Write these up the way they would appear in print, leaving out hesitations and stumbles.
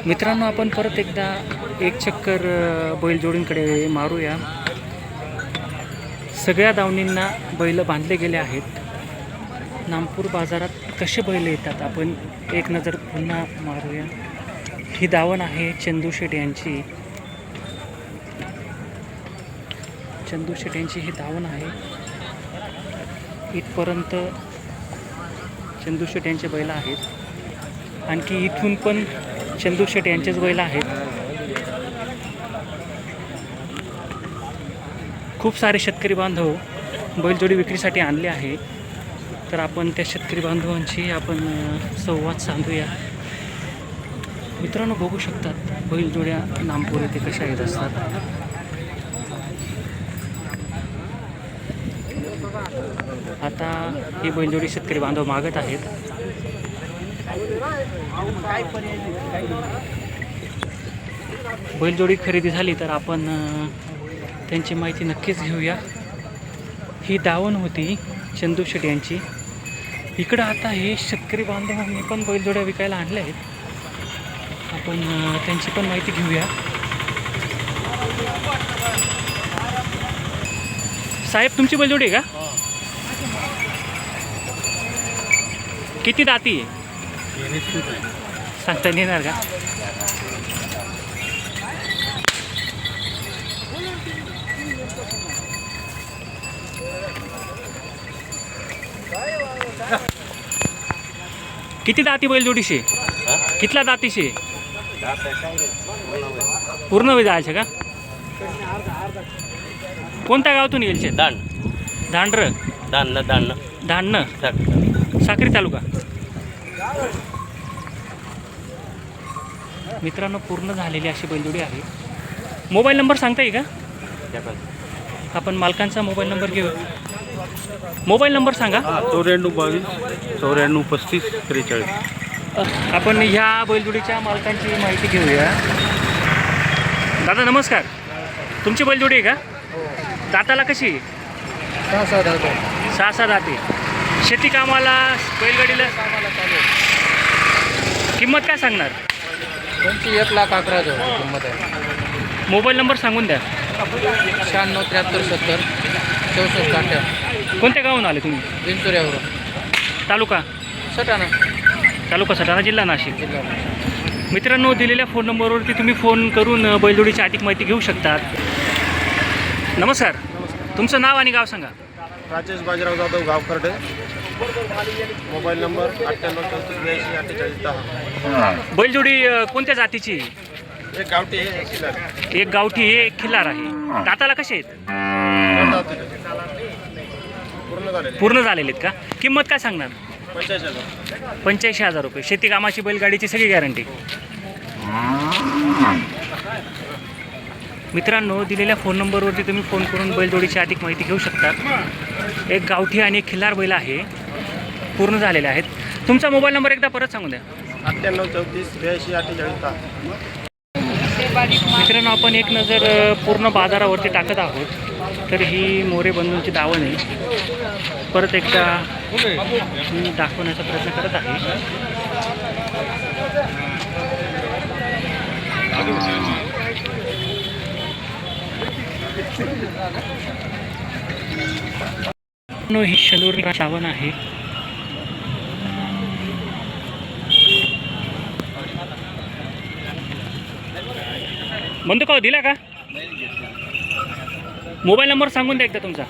मित्रांनो, आपण परत एकदा एक चक्कर बैलजोडींकडे मारूया. सगळ्या दावणींना बैल बांधले गेले आहेत. नामपूर बाजारात कसे बैल येतात आपण एक नजर पुन्हा मारूया. ही दावण आहे चंदू शेट यांची. चंदू शेट यांची ही दावण आहे. इथपर्यंत चंदू शेट यांचे बैल आहेत. आणखी इथून पण चंदू शेट यांचेच बैल आहेत. खूप सारे शेतकरी बांधव बैलजोडी विक्रीसाठी आणले आहे. तर आपण त्या शेतकरी बांधवांशी आपण संवाद साधूया. मित्रांनो, बघू शकतात बैलजोड्या नामपूर येथे कशा येत असतात. आता ही बैलजोडी शेतकरी बांधव मागत आहेत. बैलजोडी खरेदी झाली तर आपण त्यांची माहिती नक्कीच घेऊया. ही दावण होती चंदू शेट यांची. इकडं आता हे शेतकरी बांधवांनी पण बैलजोड्या विकायला आणल्या आहेत. आपण त्यांची पण माहिती घेऊया. साहेब, तुमची बैलजोडी आहे का? किती दाती आहे सांगता येणार का? किती दाती बैलजोडीशी? कितला दातीशी? पूर्ण वेळ जायचं का? कोणत्या गावातून येईल? दांड्र धांडण साक्री तालुका. मित्रांनो, पूर्ण झालेली अशी बैलजोडी आहे. मोबाईल नंबर सांगता येईल का? आपण मालकांचा मोबाईल नंबर घेऊ. मोबाईल नंबर सांगा. 9422 आपण ह्या बैलजोडीच्या मालकांची माहिती घेऊया. दादा नमस्कार. तुमची बैलजोडी आहे का? दाताला कशी? 6 दाते. शेती कामाला बैलगाडीला किंमत काय सांगणार? त्यांची 1,11,000 किंमत आहे. मोबाईल नंबर सांगून द्या. 96 73 70 64 68. कोणत्या गावून आले तुम्ही? विंचुऱ्यावरून. तालुका सटाणा. सटाणा, जिल्हा नाशिक. जिल्हा. मित्रांनो, दिलेल्या फोन नंबरवरती तुम्ही फोन करून बैलजोडीची अधिक माहिती घेऊ शकतात. नमस्कार. तुमचं नाव आणि गाव सांगा. राजेश बाजीराव जाधव, गावकर्डे. मोबाईल नंबर 98 बैलजोडी कोणत्या जातीची? एक गावठी आहे, किल्लार. एक गावठी आहे, एक खिल्लार आहे. दाताला कसे आहेत? पूर्ण झालेले आहेत का? किंमत काय सांगणार? 85,000 रुपये. शेती कामाची बैलगाडीची सगळी गॅरंटी. मित्रांनो, दिलेल्या फोन नंबरवरती तुम्ही फोन करून बैलजोडीची अधिक माहिती घेऊ शकता. एक गावठी आणि एक खिल्लार बैल आहे, पूर्ण झालेले आहेत. तुमचा मोबाईल नंबर एकदा परत सांगून द्या. 98 34 82 48. मित्रांनो, आपण एक नजर पूर्ण बाजारावरती टाकत आहोत. तर ही मोरे बंधूंची दावण आहे. परत एकदा मी दाखवण्याचा प्रयत्न करत आहे. ही शलोर दावण आहे. बंधू का दिला का? मोबाईल नंबर सांगून द्या एकदा तुमचा.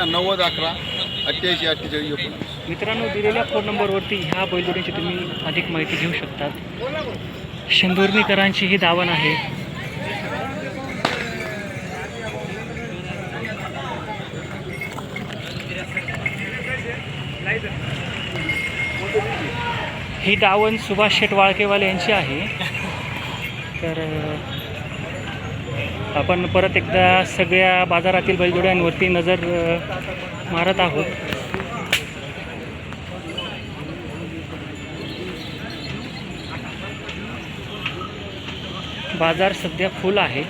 90 11 88 48. मित्रांनो, दिलेल्या फोन नंबरवरती ह्या बैलजोडीची तुम्ही अधिक माहिती घेऊ शकतात. शेंदुर्णीकरांची ही दावण आहे. ही दावण सुभाष शेट वाळकेवाले यांची आहे. तर आपण परत एकदा सगळ्या बाजारातील बैलजोड्यांवरती नजर मारत आहोत. बाजार सध्या फुल आहे.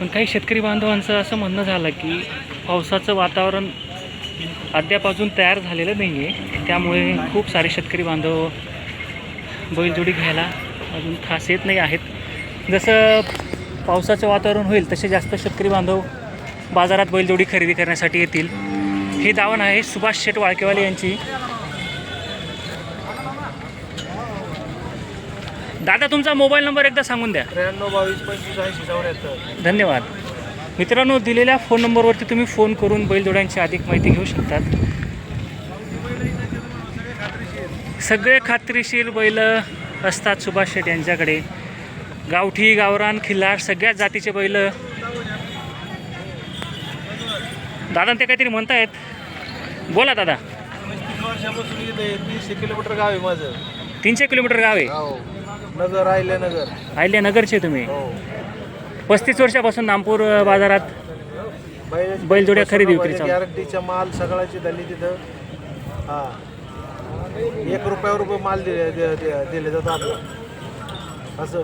पण काही शेतकरी बांधवांचं असं म्हणणं झालं की पावसाचं वातावरण अद्याप अजून तयार झालेलं नाही आहे, त्यामुळे खूप सारे शेतकरी बांधव बैलजोडी घ्यायला अजून खास येत नाही आहेत. जसं पावसाचं वातावरण होईल तसे जास्त शेतकरी बांधव बाजारात बैलजोडी खरेदी करण्यासाठी येतील. ही दावण आहे सुभाष शेठ वाळकेवाले यांची. दादा तुमचा मोबाईल नंबर एकदा सांगून द्या. 93 धन्यवाद. मित्रांनो, दिलेल्या फोन नंबरवरती तुम्ही फोन करून बैलजोड्यांची अधिक माहिती घेऊ शकतात. सगळे खात्रीशीर बैल असतात सुभाष शेठ यांच्याकडे. गावठी, गावरान, खिल्लार सगळ्याच जातीचे बैल. दादा ते काहीतरी म्हणतायत, बोला दादा. 35 वर्षापासून इथे 300 किलोमीटर गाव आहे माझं. 300 किलोमीटर गाव आहे. नगर आयल्यानगर. आयल्यानगरचे तुम्ही. हो. 35 वर्षापासून नामपूर बाजारात बैलजोड्या खरेदी विक्री चालू. गॅरंटीचा माल सगळ्याची झाली तिथं. हां, 1 रुपये माल दिले जातो आपलं. असं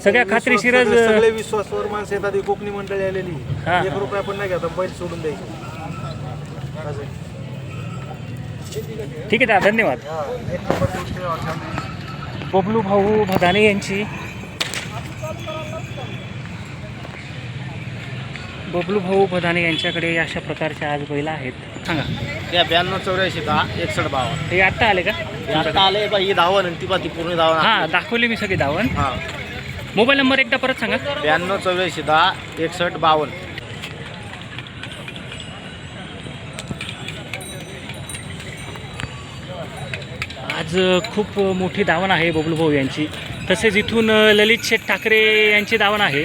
सगळ्या खात्रीशीरच सगळे विश्वासवर माणसं येतात. ही कोकणी मंडळी आलेली. हां. 1 रुपया पण नाही घेतात, बैल सोडून द्यायचे. असं. ठीक आहे दादा, धन्यवाद. बबलू भाऊ भदाने यांची. बबलू भाऊ भदाने यांच्याकडे अशा प्रकारच्या आज बैल आहेत. सांगा. त्या 92 84 10 61 52. हे आत्ता आले का? आता आले बा, ही धावण आणि ती ती पूर्ण धावण. हां, दाखवली मी सगळी दावण. हां, मोबाईल नंबर एकदा परत सांगा. 92 84 10 61 52. आज खूप मोठी दावण आहे बबलू भाऊ यांची. तसेच इथून ललित शेठ ठाकरे यांची दावण आहे.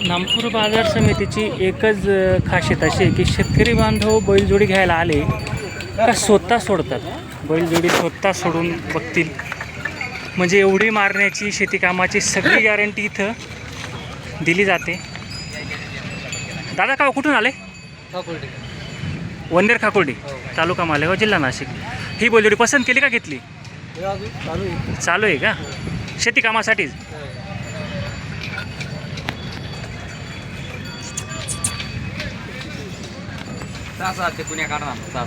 नामपूर बाजार समितीची एकच खासियत अशी आहे की शेतकरी बांधव बैलजोडी घ्यायला आले का स्वतः सोडतात. बैलजोडी स्वतः सोडून बघतील. म्हणजे एवढी मारण्याची, शेतीकामाची सगळी गॅरंटी इथं दिली जाते. दादा का कुठून आले? वंदेर खाकुर्डी, तालुका मालेगाव, जिल्हा नाशिक. ही बैलजोडी पसंत केली का घेतली? चालू आहे का? शेतीकामासाठीच. सहा ते पुण्या काढणार 6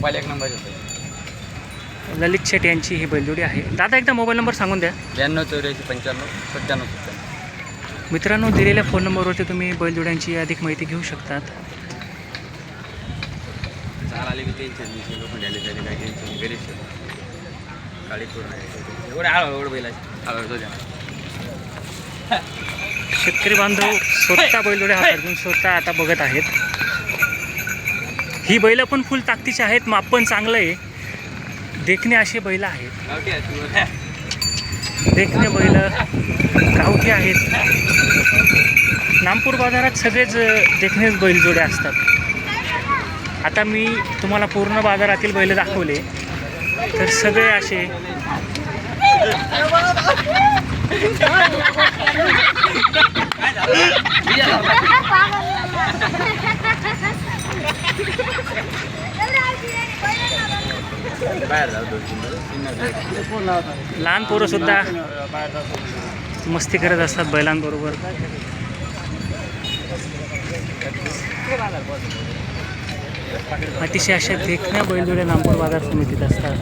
पहिला 1 नंबर. ललित शेठ यांची ही बैलजोडी आहे. दादा एकदा मोबाईल नंबर सांगून द्या. 92 84 95 97 97. मित्रांनो, दिलेल्या फोन नंबरवरती तुम्ही बैलजोड्यांची अधिक माहिती घेऊ शकतात. चाल आले की टेन्शन नाही. लोक आले त्याने काय टेन्शन गरीब काळी पूर्ण आहे. एवढं एवढं बैल आहे. शेतकरी बांधव स्वतः बैलजोड्या हातात घेऊन स्वतः आता बघत आहेत. ही बैलं पण फुल ताकदीची आहेत. माप पण चांगलं आहे. देखणे असे बैल आहेत. देखणे बैल गावठी आहेत. नामपूर बाजारात सगळेच देखणेच बैलजोड्या असतात. आता मी तुम्हाला पूर्ण बाजारातील बैल दाखवले तर सगळे असे लहान पोरं सुद्धा मस्ती करत असतात बैलांबरोबर. अतिशय अशा देखण्या बैलजोड्या नामपूर बाजार समितीत असतात.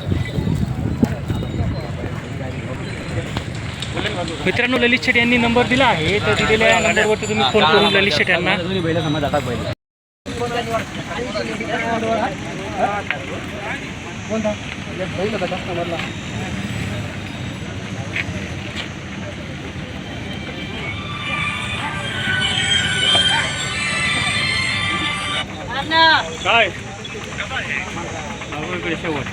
मित्रांनो, ललित शेठ यांनी नंबर दिला आहे. तर दिलेल्या नंबरवरती तुम्ही फोन करून ललित शेठ यांना काय शेवट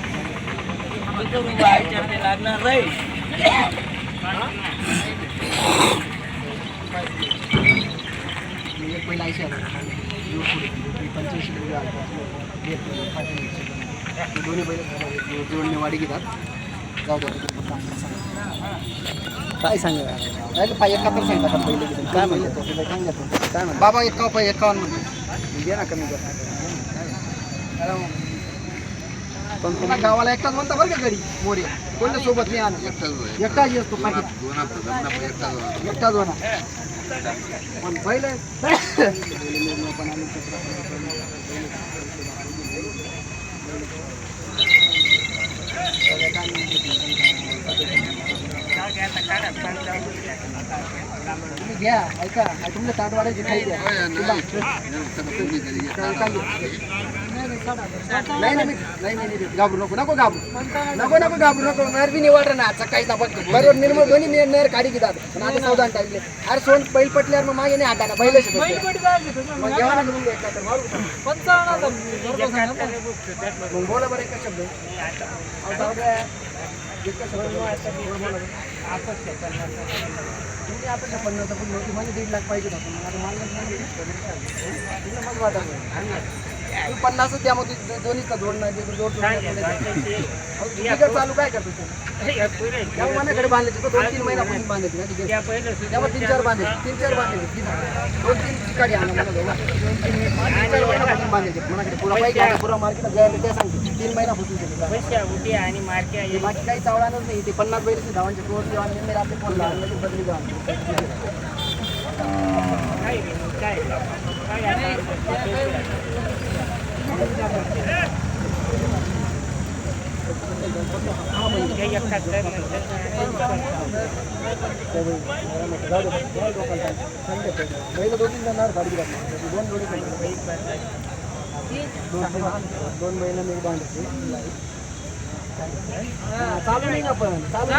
दोन्ही बैल जोडणे वाडी घेतात. जाऊ द्या काय सांगा पाय 71 सांगतात पहिले घेतात. काय म्हणले काय म्हणतो बाबा 51 म्हणते घे ना कमी कर. पुन्हा गावाला एकटाच म्हणता बरं का घरी मोरे कोणत्या सोबत नाही आणत एकटाच असतो पाठी एकटाच होणार पण पहिले तुम्ही घ्या ऐका तुमच्या ताटवाड्याची खाई द्या नाही घाबरू नको घाबरू नरबी निवड ना सकाळीच आपण बरोबर निर्मळ दोन्ही नेर काढी घेतात पण आता सावधान टाकले अरे सोन बैल पटल्यावर मग मागे नाही हाताना बैल मग जेव्हा ना घेऊन घ्यायचा तर मारू मग बोला बरं एका शब्द तुम्ही आपण 50 पण नव्हती म्हणजे 1.5 लाख पाहिजे होतं मग आता मागणं मग वाटत 50 त्यामध्ये दोन्हीचा जोडणं चालू काय करतो तेव्हा मनाकडे बांधायचे तो 2-3 महिन्यापासून बांधायचे तेव्हा 3-4 बांधायचे 3-4 बांधायचे 2-3 ठिकाणी आणा मला दोघा 2-3 महिन्यापासून बांधायचे मनाकडे पुरा पाहिजे पुरा मार्केटला जायला ते सांगते 3 महिन्यापासून आणि बाकी काही चावडानच नाही ते 50 बैलचे धावांचे टोर आणि आपले फोन लावले बदली जाऊन दोन महिन्याने एक बांधायचे चालू नाही ना पण चालू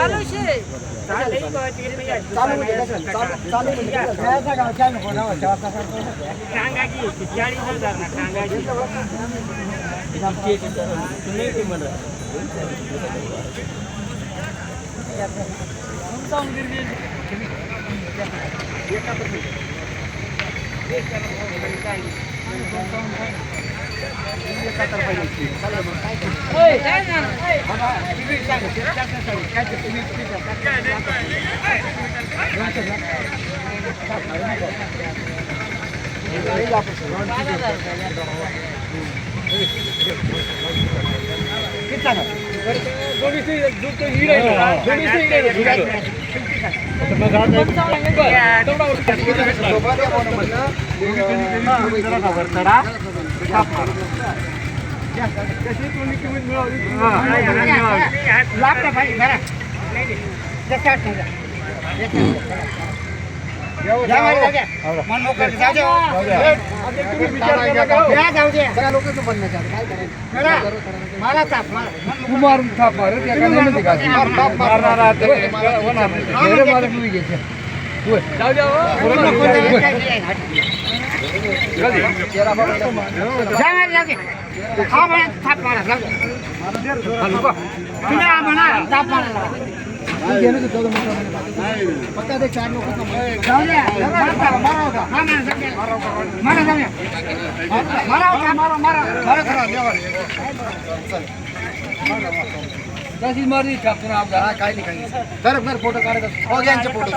फोटो काढायचा फोटो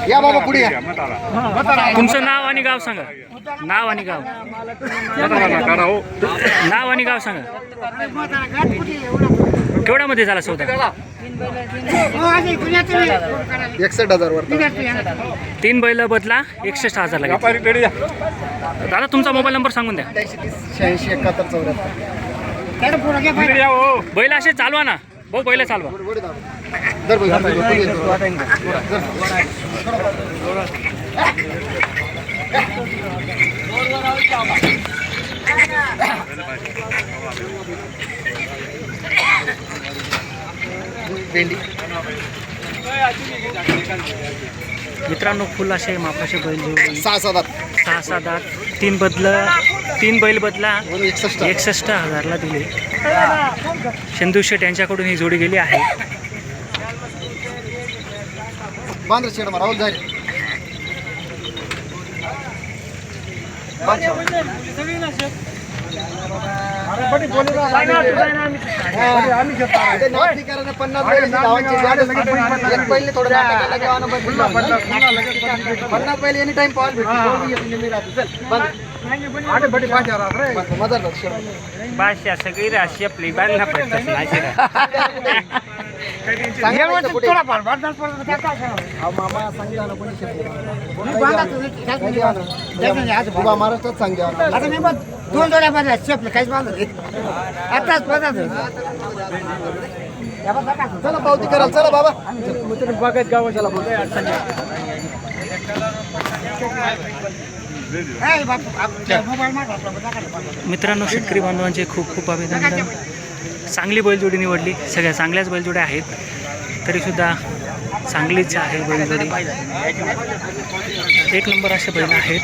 या बाबा पुढे या तुमचं नाव आणि गाव सांगा नाव आणि गाव नाव आणि गाव सांगा केवढ्यामध्ये झाला सौदा 61,000 वर 3 बैल बदला 61,000 लागेल दादा तुमचा मोबाईल नंबर सांगून द्या 86-71 बैल असे चालवा ना भाऊ बैल चालवा मित्रांनो फुल असे मापाचे बैल जोडले 6 दात 3 बैल बदला 61,000ला दिले चंदू शेट यांच्याकडून ही जोडी गेली आहे राहुल झाले ते नाटकी करायला 50 बैल गावांचे एक पहिले थोडं नाटक केलं की आम्हाला बंद झालं. 50 बैल एनी टाइम पाहायला भेटतो. कोणी येत नाही राहतो. चल, बंद. मजा लक्ष. भाषा सगळी राशी आपली बांधला पडतात सांगा पुढे. अहो, मामा सांगा ना कोणी शेत उभा महाराष्ट्रात सांगा आता मी मग 2 जोड्या बांधल्या शेपले काहीच बांधत आताच पदार्थ चला पावती कराल. चला बाबा मित्रांनो, शेतकरी बांधवांचे खूप खूप अभिनंदन. चांगली बैलजोडी निवडली. सगळ्या चांगल्याच बैलजोड्या आहेत, तरीसुद्धा चांगलीच आहे बैलजोडी. 1 नंबर असे बैल आहेत.